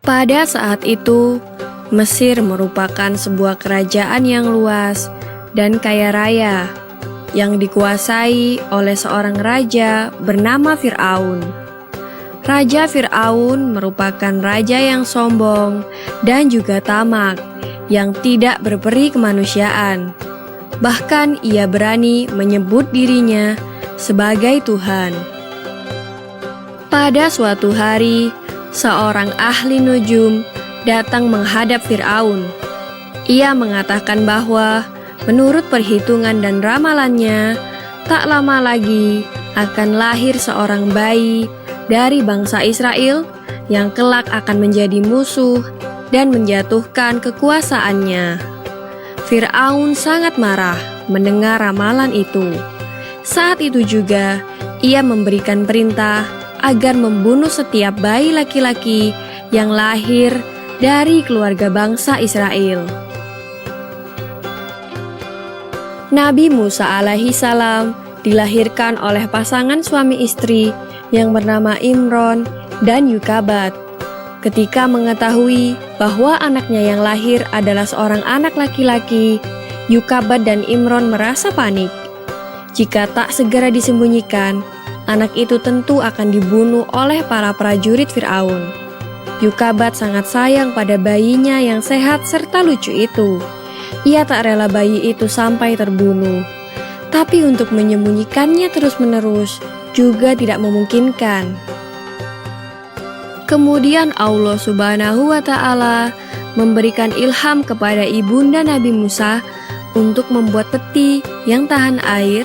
Pada saat itu, Mesir merupakan sebuah kerajaan yang luas dan kaya raya yang dikuasai oleh seorang raja bernama Fir'aun. Raja Fir'aun merupakan raja yang sombong dan juga tamak, yang tidak berperi kemanusiaan. Bahkan ia berani menyebut dirinya sebagai Tuhan. Pada suatu hari, seorang ahli nujum datang menghadap Fir'aun. Ia mengatakan bahwa menurut perhitungan dan ramalannya, tak lama lagi akan lahir seorang bayi dari bangsa Israel yang kelak akan menjadi musuh dan menjatuhkan kekuasaannya. Fir'aun sangat marah mendengar ramalan itu. Saat itu juga, ia memberikan perintah agar membunuh setiap bayi laki-laki yang lahir dari keluarga bangsa Israel. Nabi Musa alaihi salam dilahirkan oleh pasangan suami istri yang bernama Imron dan Yukabat. Ketika mengetahui bahwa anaknya yang lahir adalah seorang anak laki-laki, Yukabat dan Imron merasa panik. Jika tak segera disembunyikan, anak itu tentu akan dibunuh oleh para prajurit Fir'aun. Yukabat sangat sayang pada bayinya yang sehat serta lucu itu. Ia tak rela bayi itu sampai terbunuh. Tapi untuk menyembunyikannya terus-menerus juga tidak memungkinkan. Kemudian Allah Subhanahu wa Ta'ala memberikan ilham kepada ibunda Nabi Musa untuk membuat peti yang tahan air,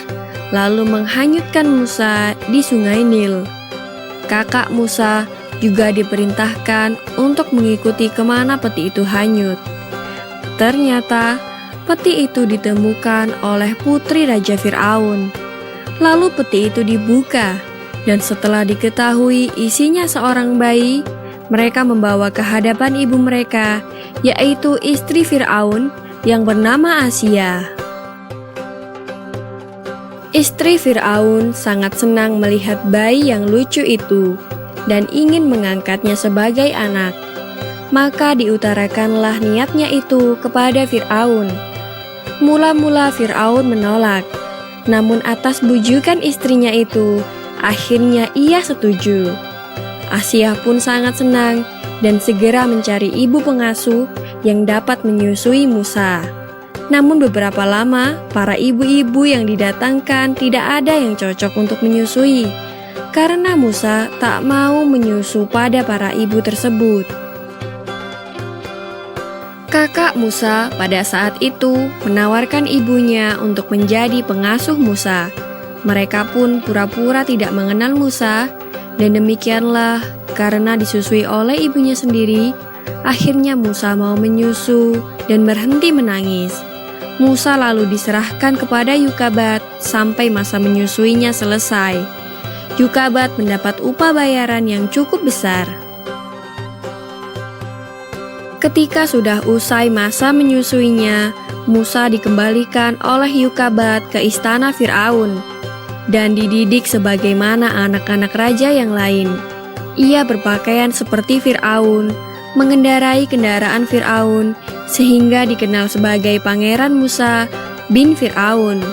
lalu menghanyutkan Musa di sungai Nil. Kakak Musa juga diperintahkan untuk mengikuti kemana peti itu hanyut. Ternyata peti itu ditemukan oleh putri Raja Fir'aun. Lalu peti itu dibuka, dan setelah diketahui isinya seorang bayi, mereka membawa ke hadapan ibu mereka, yaitu istri Fir'aun yang bernama Asia. Istri Fir'aun sangat senang melihat bayi yang lucu itu dan ingin mengangkatnya sebagai anak. Maka diutarakanlah niatnya itu kepada Fir'aun. Mula-mula Fir'aun menolak, namun atas bujukan istrinya itu, akhirnya ia setuju. Asia pun sangat senang dan segera mencari ibu pengasuh yang dapat menyusui Musa. Namun beberapa lama, para ibu-ibu yang didatangkan tidak ada yang cocok untuk menyusui, karena Musa tak mau menyusu pada para ibu tersebut. Kakak Musa pada saat itu menawarkan ibunya untuk menjadi pengasuh Musa. Mereka pun pura-pura tidak mengenal Musa, dan demikianlah karena disusui oleh ibunya sendiri, akhirnya Musa mau menyusu dan berhenti menangis. Musa lalu diserahkan kepada Yukabat sampai masa menyusuinya selesai. Yukabat mendapat upah bayaran yang cukup besar. Ketika sudah usai masa menyusuinya, Musa dikembalikan oleh Yukabat ke istana Fir'aun dan dididik sebagaimana anak-anak raja yang lain. Ia berpakaian seperti Fir'aun, mengendarai kendaraan Fir'aun, sehingga dikenal sebagai Pangeran Musa bin Fir'aun.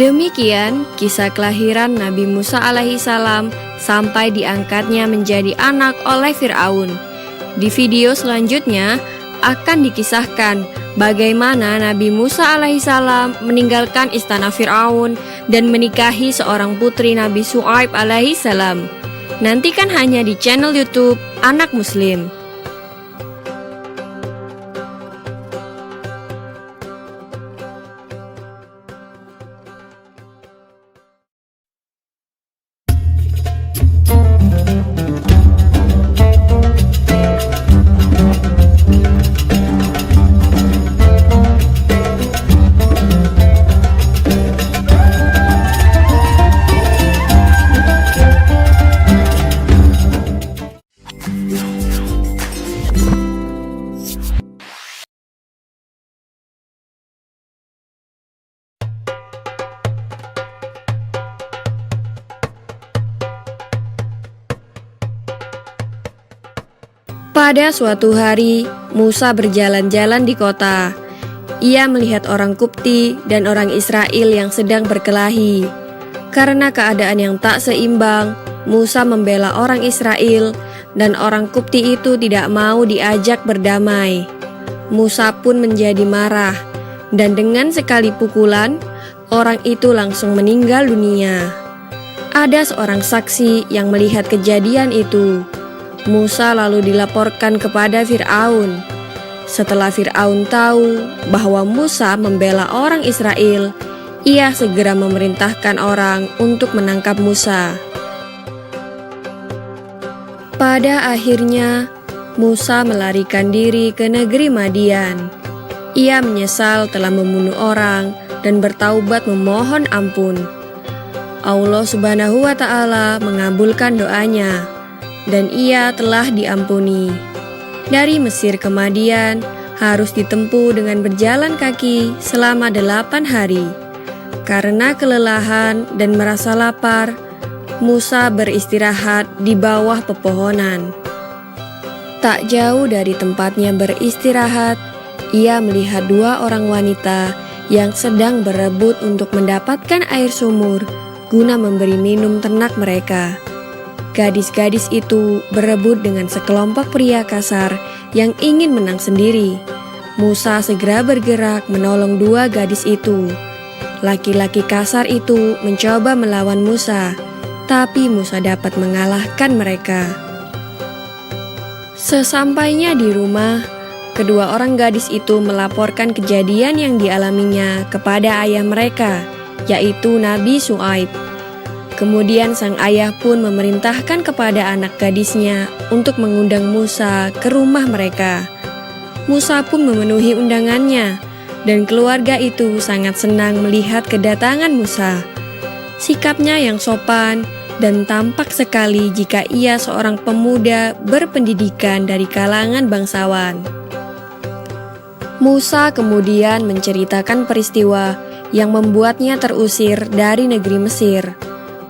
Demikian kisah kelahiran Nabi Musa alaihi salam sampai diangkatnya menjadi anak oleh Fir'aun. Di video selanjutnya akan dikisahkan bagaimana Nabi Musa alaihissalam meninggalkan istana Fir'aun dan menikahi seorang putri Nabi Syuaib alaihissalam. Nantikan hanya di channel YouTube Anak Muslim. Pada suatu hari, Musa berjalan-jalan di kota. Ia melihat orang Kupti dan orang Israel yang sedang berkelahi. Karena keadaan yang tak seimbang, Musa membela orang Israel dan orang Kupti itu tidak mau diajak berdamai. Musa pun menjadi marah, dan dengan sekali pukulan, orang itu langsung meninggal dunia. Ada seorang saksi yang melihat kejadian itu. Musa lalu dilaporkan kepada Fir'aun. Setelah Fir'aun tahu bahwa Musa membela orang Israel, ia segera memerintahkan orang untuk menangkap Musa. Pada akhirnya, Musa melarikan diri ke negeri Madian. Ia menyesal telah membunuh orang dan bertaubat memohon ampun. Allah Subhanahu wa Ta'ala mengabulkan doanya, dan ia telah diampuni. Dari Mesir ke Madian harus ditempuh dengan berjalan kaki selama 8 hari. Karena kelelahan dan merasa lapar, Musa beristirahat di bawah pepohonan. Tak jauh dari tempatnya beristirahat, ia melihat 2 orang wanita yang sedang berebut untuk mendapatkan air sumur guna memberi minum ternak mereka. Gadis-gadis itu berebut dengan sekelompok pria kasar yang ingin menang sendiri. Musa segera bergerak menolong 2 gadis itu. Laki-laki kasar itu mencoba melawan Musa, tapi Musa dapat mengalahkan mereka. Sesampainya di rumah, kedua orang gadis itu melaporkan kejadian yang dialaminya kepada ayah mereka, yaitu Nabi Syuaib. Kemudian sang ayah pun memerintahkan kepada anak gadisnya untuk mengundang Musa ke rumah mereka. Musa pun memenuhi undangannya, dan keluarga itu sangat senang melihat kedatangan Musa. Sikapnya yang sopan dan tampak sekali jika ia seorang pemuda berpendidikan dari kalangan bangsawan. Musa kemudian menceritakan peristiwa yang membuatnya terusir dari negeri Mesir.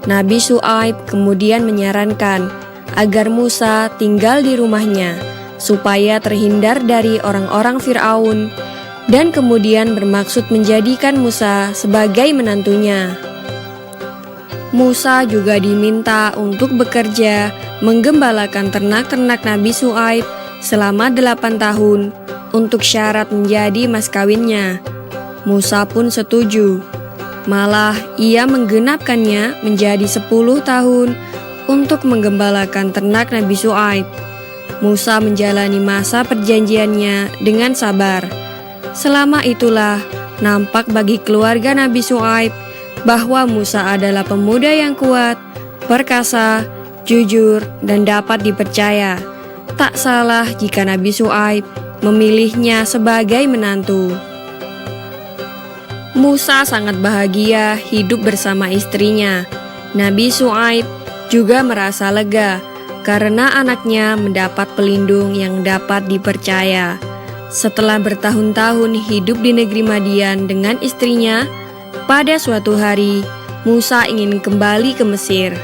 Nabi Syuaib kemudian menyarankan agar Musa tinggal di rumahnya supaya terhindar dari orang-orang Fir'aun, dan kemudian bermaksud menjadikan Musa sebagai menantunya. Musa juga diminta untuk bekerja menggembalakan ternak-ternak Nabi Syuaib selama 8 tahun untuk syarat menjadi mas kawinnya. Musa pun setuju. Malah ia menggenapkannya menjadi 10 tahun untuk menggembalakan ternak Nabi Syuaib. Musa menjalani masa perjanjiannya dengan sabar. Selama itulah nampak bagi keluarga Nabi Syuaib bahwa Musa adalah pemuda yang kuat, perkasa, jujur, dan dapat dipercaya. Tak salah jika Nabi Syuaib memilihnya sebagai menantu. Musa sangat bahagia hidup bersama istrinya. Nabi Syuaib juga merasa lega karena anaknya mendapat pelindung yang dapat dipercaya. Setelah bertahun-tahun hidup di negeri Madian dengan istrinya, pada suatu hari Musa ingin kembali ke Mesir.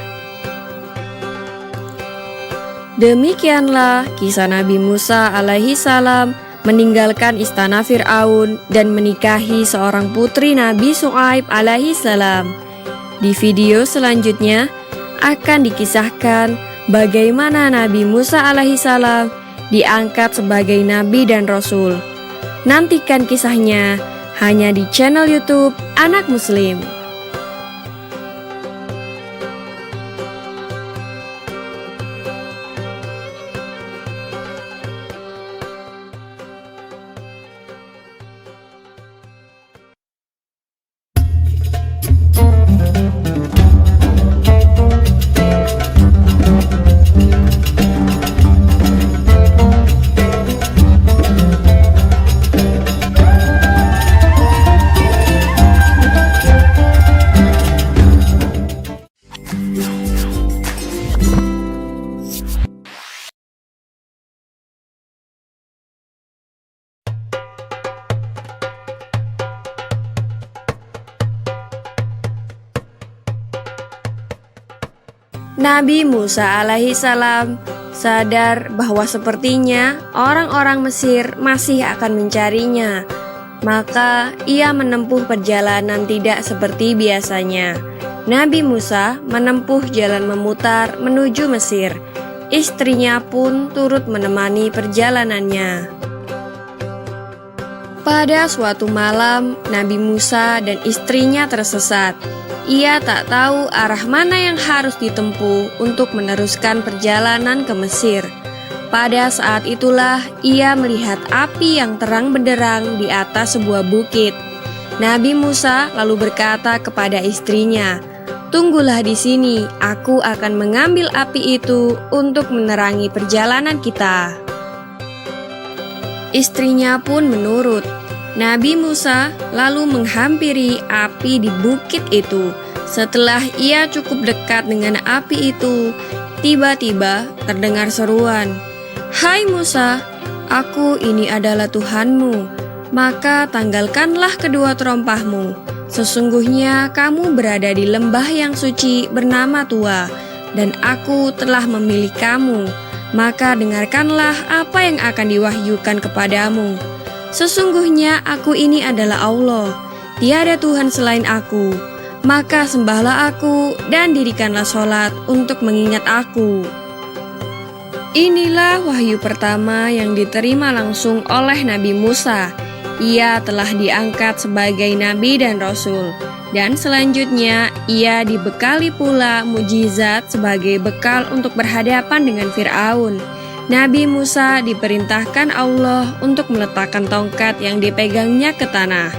Demikianlah kisah Nabi Musa alaihi salam meninggalkan istana Fir'aun dan menikahi seorang putri Nabi Syuaib alaihi salam. Di video selanjutnya akan dikisahkan bagaimana Nabi Musa alaihi salam diangkat sebagai nabi dan rasul. Nantikan kisahnya hanya di channel YouTube Anak Muslim. Nabi Musa alaihissalam sadar bahwa sepertinya orang-orang Mesir masih akan mencarinya. Maka ia menempuh perjalanan tidak seperti biasanya. Nabi Musa menempuh jalan memutar menuju Mesir. Istrinya pun turut menemani perjalanannya. Pada suatu malam, Nabi Musa dan istrinya tersesat. Ia tak tahu arah mana yang harus ditempuh untuk meneruskan perjalanan ke Mesir. Pada saat itulah ia melihat api yang terang benderang di atas sebuah bukit. Nabi Musa lalu berkata kepada istrinya, "Tunggulah di sini, aku akan mengambil api itu untuk menerangi perjalanan kita." Istrinya pun menurut. Nabi Musa lalu menghampiri api di bukit itu. Setelah ia cukup dekat dengan api itu, tiba-tiba terdengar seruan, "Hai Musa, aku ini adalah Tuhanmu, maka tanggalkanlah kedua terompahmu. Sesungguhnya kamu berada di lembah yang suci bernama Tua, dan aku telah memilih kamu. Maka dengarkanlah apa yang akan diwahyukan kepadamu. Sesungguhnya aku ini adalah Allah, tiada Tuhan selain aku. Maka sembahlah aku dan dirikanlah sholat untuk mengingat aku." Inilah wahyu pertama yang diterima langsung oleh Nabi Musa. Ia telah diangkat sebagai nabi dan rasul, dan selanjutnya ia dibekali pula mujizat sebagai bekal untuk berhadapan dengan Fir'aun. Nabi Musa diperintahkan Allah untuk meletakkan tongkat yang dipegangnya ke tanah.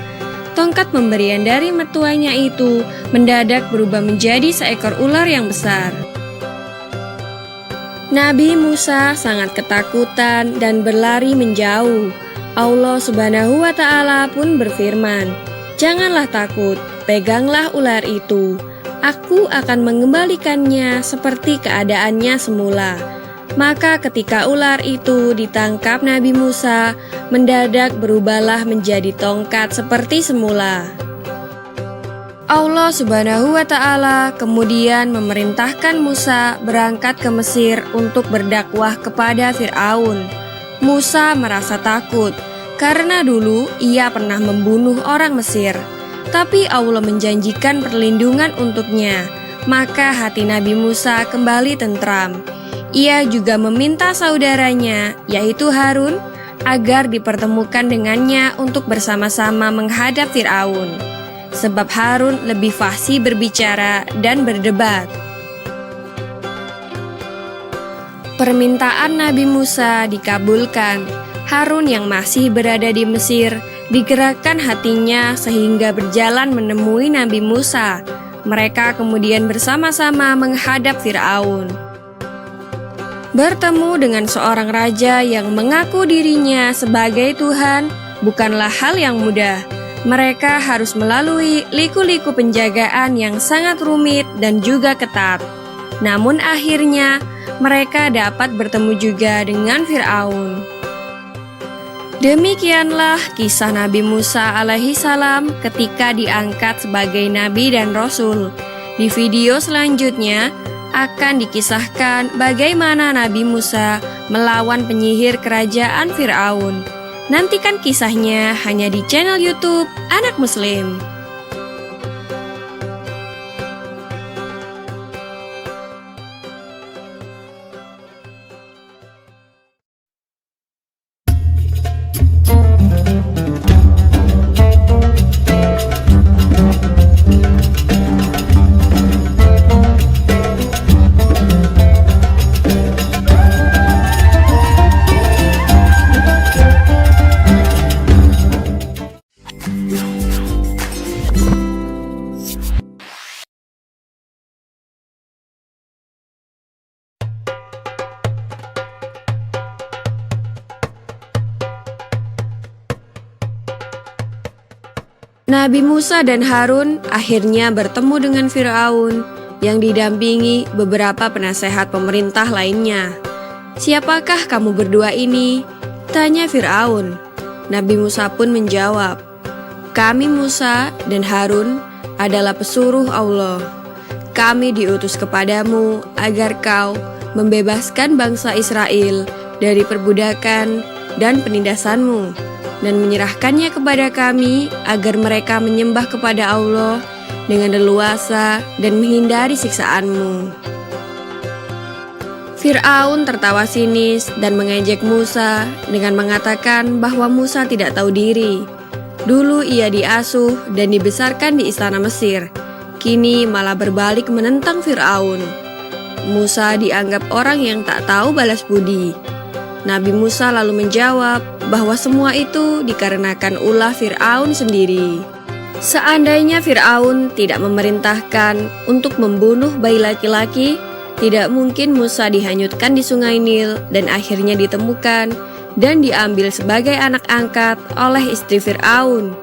Tongkat pemberian dari mertuanya itu mendadak berubah menjadi seekor ular yang besar. Nabi Musa sangat ketakutan dan berlari menjauh. Allah Subhanahu wa Ta'ala pun berfirman, "Janganlah takut, peganglah ular itu. Aku akan mengembalikannya seperti keadaannya semula." Maka ketika ular itu ditangkap Nabi Musa, mendadak berubahlah menjadi tongkat seperti semula. Allah Subhanahu wa Ta'ala kemudian memerintahkan Musa berangkat ke Mesir untuk berdakwah kepada Fir'aun. Musa merasa takut karena dulu ia pernah membunuh orang Mesir, tapi Allah menjanjikan perlindungan untuknya. Maka hati Nabi Musa kembali tentram. Ia juga meminta saudaranya, yaitu Harun, agar dipertemukan dengannya untuk bersama-sama menghadap Fir'aun. Sebab Harun lebih fasih berbicara dan berdebat. Permintaan Nabi Musa dikabulkan. Harun yang masih berada di Mesir digerakkan hatinya sehingga berjalan menemui Nabi Musa. Mereka kemudian bersama-sama menghadap Fir'aun. Bertemu dengan seorang raja yang mengaku dirinya sebagai Tuhan bukanlah hal yang mudah. Mereka harus melalui liku-liku penjagaan yang sangat rumit dan juga ketat. Namun akhirnya mereka dapat bertemu juga dengan Fir'aun. Demikianlah kisah Nabi Musa alaihissalam ketika diangkat sebagai nabi dan rasul. Di video selanjutnya akan dikisahkan bagaimana Nabi Musa melawan penyihir kerajaan Fir'aun. Nantikan kisahnya hanya di channel YouTube Anak Muslim. Nabi Musa dan Harun akhirnya bertemu dengan Fir'aun yang didampingi beberapa penasehat pemerintah lainnya. "Siapakah kamu berdua ini?" tanya Fir'aun. Nabi Musa pun menjawab, "Kami Musa dan Harun adalah pesuruh Allah. kami diutus kepadamu agar kau membebaskan bangsa Israel dari perbudakan dan penindasanmu, dan menyerahkannya kepada kami agar mereka menyembah kepada Allah dengan leluasa dan menghindari siksaanmu." Fir'aun tertawa sinis dan mengejek Musa dengan mengatakan bahwa Musa tidak tahu diri. Dulu ia diasuh dan dibesarkan di istana Mesir, kini malah berbalik menentang Fir'aun. Musa dianggap orang yang tak tahu balas budi. Nabi Musa lalu menjawab bahwa semua itu dikarenakan ulah Fir'aun sendiri. Seandainya Fir'aun tidak memerintahkan untuk membunuh bayi laki-laki, tidak mungkin Musa dihanyutkan di sungai Nil dan akhirnya ditemukan dan diambil sebagai anak angkat oleh istri Fir'aun.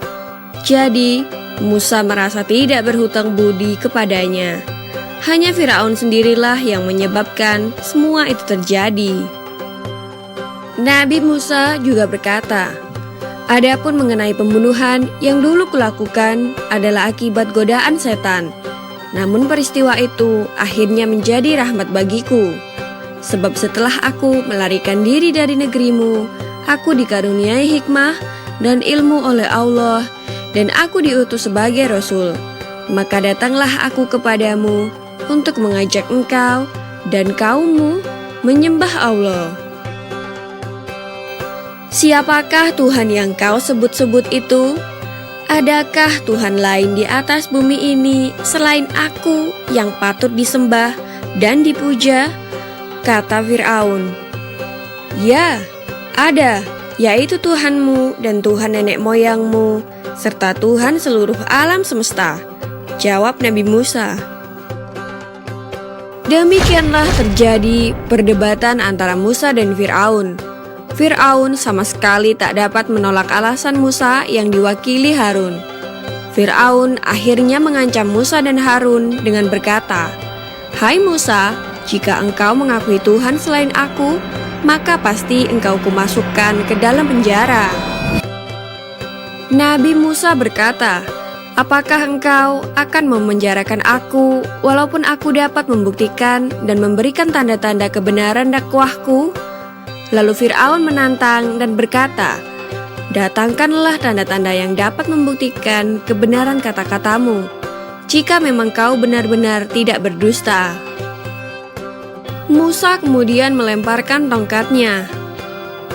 Jadi, Musa merasa tidak berhutang budi kepadanya. Hanya Fir'aun sendirilah yang menyebabkan semua itu terjadi. Nabi Musa juga berkata, "Adapun mengenai pembunuhan yang dulu kulakukan adalah akibat godaan setan. Namun peristiwa itu akhirnya menjadi rahmat bagiku. Sebab setelah aku melarikan diri dari negerimu, aku dikaruniai hikmah dan ilmu oleh Allah, dan aku diutus sebagai Rasul. Maka datanglah aku kepadamu untuk mengajak engkau dan kaummu menyembah Allah." Siapakah Tuhan yang kau sebut-sebut itu? Adakah Tuhan lain di atas bumi ini selain aku yang patut disembah dan dipuja? Kata Fir'aun. "Ya, ada, yaitu Tuhanmu dan Tuhan nenek moyangmu, serta Tuhan seluruh alam semesta," jawab Nabi Musa. Demikianlah terjadi perdebatan antara Musa dan Fir'aun. Fir'aun sama sekali tak dapat menolak alasan Musa yang diwakili Harun. Fir'aun akhirnya mengancam Musa dan Harun dengan berkata, "Hai Musa, jika engkau mengakui Tuhan selain aku, maka pasti engkau kumasukkan ke dalam penjara." Nabi Musa berkata, "Apakah engkau akan memenjarakan aku walaupun aku dapat membuktikan dan memberikan tanda-tanda kebenaran dakwahku?" Lalu Fir'aun menantang dan berkata, "Datangkanlah tanda-tanda yang dapat membuktikan kebenaran kata-katamu, jika memang kau benar-benar tidak berdusta." Musa kemudian melemparkan tongkatnya.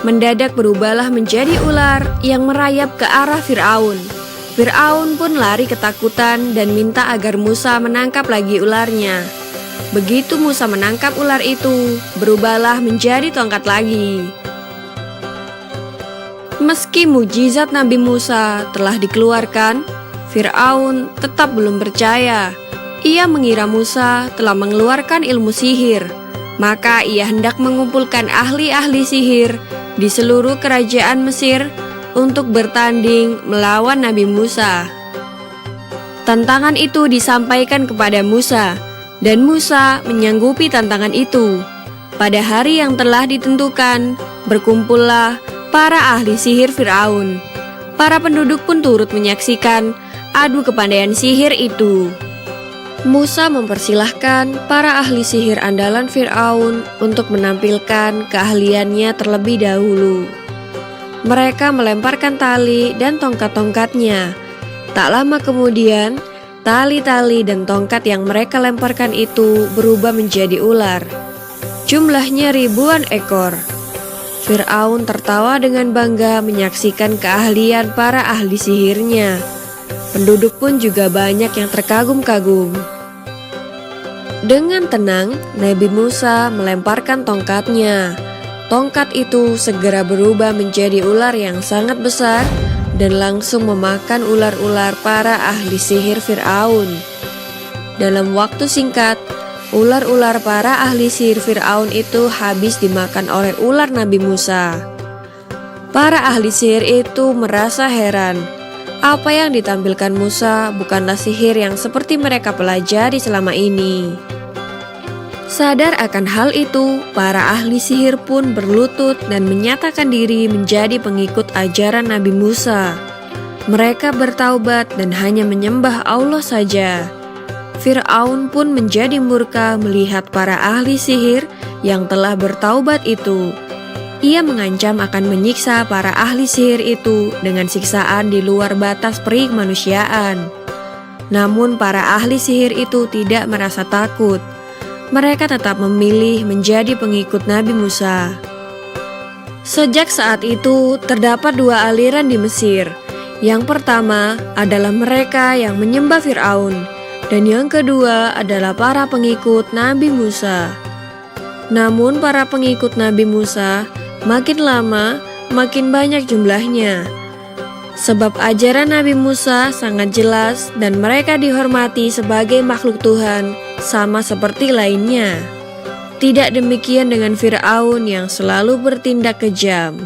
Mendadak berubahlah menjadi ular yang merayap ke arah Fir'aun. Fir'aun pun lari ketakutan dan minta agar Musa menangkap lagi ularnya. Begitu Musa menangkap ular itu, berubahlah menjadi tongkat lagi. Meski mukjizat Nabi Musa telah dikeluarkan, Fir'aun tetap belum percaya. Ia mengira Musa telah mengeluarkan ilmu sihir. Maka ia hendak mengumpulkan ahli-ahli sihir di seluruh kerajaan Mesir untuk bertanding melawan Nabi Musa. Tantangan itu disampaikan kepada Musa, dan Musa menyanggupi tantangan itu. Pada hari yang telah ditentukan, berkumpullah para ahli sihir Fir'aun. Para penduduk pun turut menyaksikan adu kepandaian sihir itu. Musa mempersilahkan para ahli sihir andalan Fir'aun untuk menampilkan keahliannya terlebih dahulu. Mereka melemparkan tali dan tongkat-tongkatnya. Tak lama kemudian, tali-tali dan tongkat yang mereka lemparkan itu berubah menjadi ular. Jumlahnya ribuan ekor. Fir'aun tertawa dengan bangga menyaksikan keahlian para ahli sihirnya. Penduduk pun juga banyak yang terkagum-kagum. Dengan tenang, Nabi Musa melemparkan tongkatnya. Tongkat itu segera berubah menjadi ular yang sangat besar dan langsung memakan ular-ular para ahli sihir Fir'aun. Dalam waktu singkat, ular-ular para ahli sihir Fir'aun itu habis dimakan oleh ular Nabi Musa. Para ahli sihir itu merasa heran. Apa yang ditampilkan Musa bukanlah sihir yang seperti mereka pelajari selama ini. Sadar akan hal itu, para ahli sihir pun berlutut dan menyatakan diri menjadi pengikut ajaran Nabi Musa. Mereka bertaubat dan hanya menyembah Allah saja. Fir'aun pun menjadi murka melihat para ahli sihir yang telah bertaubat itu. Ia mengancam akan menyiksa para ahli sihir itu dengan siksaan di luar batas perikmanusiaan. Namun para ahli sihir itu tidak merasa takut. Mereka tetap memilih menjadi pengikut Nabi Musa. Sejak saat itu terdapat dua aliran di Mesir. Yang pertama adalah mereka yang menyembah Fir'aun, dan yang kedua adalah para pengikut Nabi Musa. Namun para pengikut Nabi Musa makin lama makin banyak jumlahnya. Sebab ajaran Nabi Musa sangat jelas dan mereka dihormati sebagai makhluk Tuhan sama seperti lainnya. Tidak demikian dengan Fir'aun yang selalu bertindak kejam.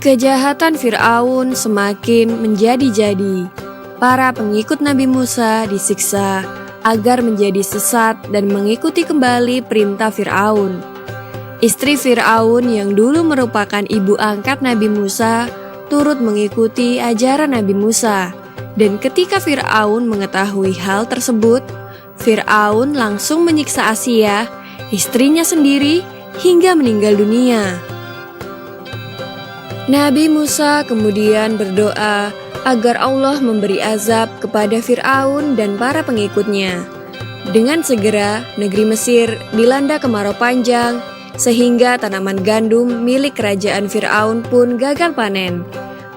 Kejahatan Fir'aun semakin menjadi-jadi. Para pengikut Nabi Musa disiksa agar menjadi sesat dan mengikuti kembali perintah Fir'aun. Istri Fir'aun yang dulu merupakan ibu angkat Nabi Musa turut mengikuti ajaran Nabi Musa. Dan ketika Fir'aun mengetahui hal tersebut, Fir'aun langsung menyiksa Asia, istrinya sendiri, hingga meninggal dunia. Nabi Musa kemudian berdoa agar Allah memberi azab kepada Fir'aun dan para pengikutnya. Dengan segera, negeri Mesir dilanda kemarau panjang, sehingga tanaman gandum milik kerajaan Fir'aun pun gagal panen.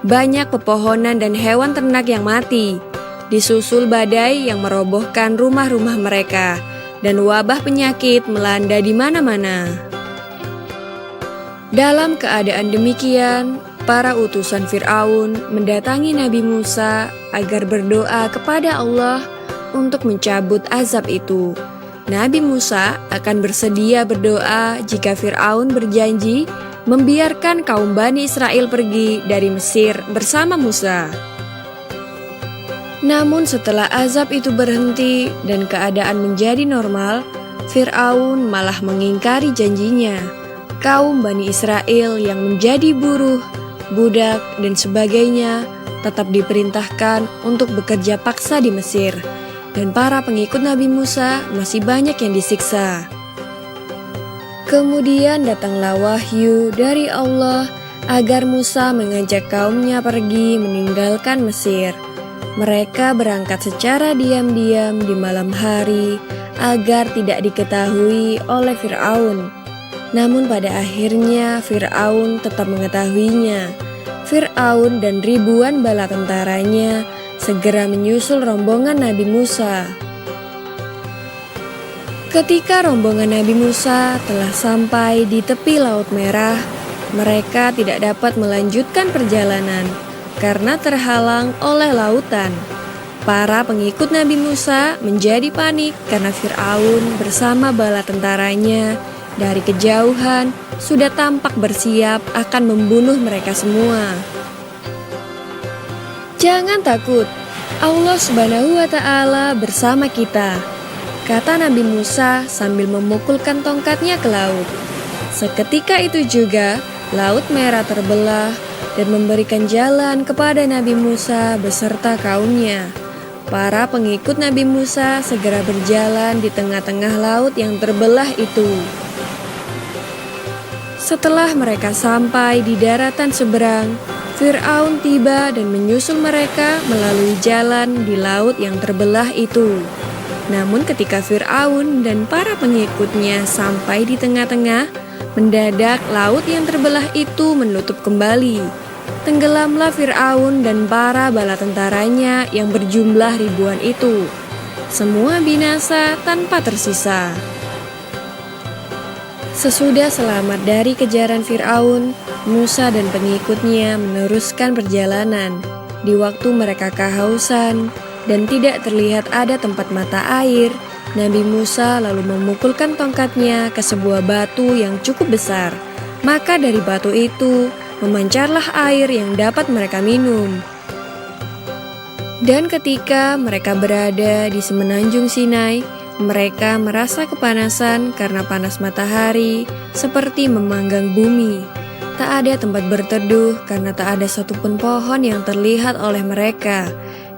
Banyak pepohonan dan hewan ternak yang mati, disusul badai yang merobohkan rumah-rumah mereka, dan wabah penyakit melanda di mana-mana. Dalam keadaan demikian, para utusan Fir'aun mendatangi Nabi Musa agar berdoa kepada Allah untuk mencabut azab itu. Nabi Musa akan bersedia berdoa jika Fir'aun berjanji membiarkan kaum Bani Israel pergi dari Mesir bersama Musa. Namun setelah azab itu berhenti dan keadaan menjadi normal, Fir'aun malah mengingkari janjinya. Kaum Bani Israel yang menjadi buruh, budak, dan sebagainya tetap diperintahkan untuk bekerja paksa di Mesir, dan para pengikut Nabi Musa masih banyak yang disiksa. Kemudian datanglah wahyu dari Allah agar Musa mengajak kaumnya pergi meninggalkan Mesir. Mereka berangkat secara diam-diam di malam hari agar tidak diketahui oleh Fir'aun. Namun pada akhirnya Fir'aun tetap mengetahuinya. Fir'aun dan ribuan bala tentaranya segera menyusul rombongan Nabi Musa. Ketika rombongan Nabi Musa telah sampai di tepi Laut Merah, mereka tidak dapat melanjutkan perjalanan karena terhalang oleh lautan. Para pengikut Nabi Musa menjadi panik karena Fir'aun bersama bala tentaranya dari kejauhan sudah tampak bersiap akan membunuh mereka semua. Jangan takut, Allah Subhanahu wa Ta'ala bersama kita, kata Nabi Musa sambil memukulkan tongkatnya ke laut. Seketika itu juga Laut Merah terbelah dan memberikan jalan kepada Nabi Musa beserta kaumnya. Para pengikut Nabi Musa segera berjalan di tengah-tengah laut yang terbelah itu. Setelah mereka sampai di daratan seberang, Fir'aun tiba dan menyusul mereka melalui jalan di laut yang terbelah itu. Namun ketika Fir'aun dan para pengikutnya sampai di tengah-tengah, mendadak laut yang terbelah itu menutup kembali. Tenggelamlah Fir'aun dan para bala tentaranya yang berjumlah ribuan itu. Semua binasa tanpa tersisa. Sesudah selamat dari kejaran Firaun, Musa dan pengikutnya meneruskan perjalanan. Di waktu mereka kehausan dan tidak terlihat ada tempat mata air, Nabi Musa lalu memukulkan tongkatnya ke sebuah batu yang cukup besar. Maka dari batu itu memancarlah air yang dapat mereka minum. Dan ketika mereka berada di semenanjung Sinai, mereka merasa kepanasan karena panas matahari seperti memanggang bumi. Tak ada tempat berteduh karena tak ada satupun pohon yang terlihat oleh mereka.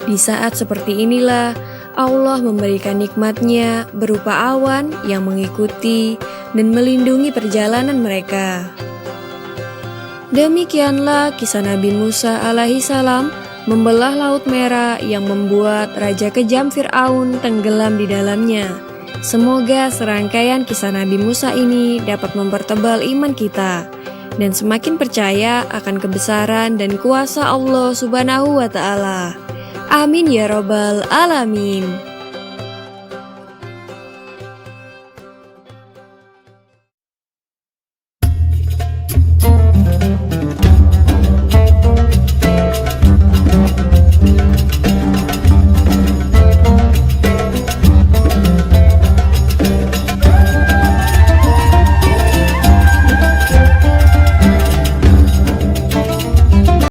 Di saat seperti inilah Allah memberikan nikmat-Nya berupa awan yang mengikuti dan melindungi perjalanan mereka. Demikianlah kisah Nabi Musa alaihi salam membelah Laut Merah yang membuat Raja Kejam Firaun tenggelam di dalamnya. Semoga serangkaian kisah Nabi Musa ini dapat mempertebal iman kita dan semakin percaya akan kebesaran dan kuasa Allah Subhanahu wa Ta'ala. Amin ya Rabbal Alamin.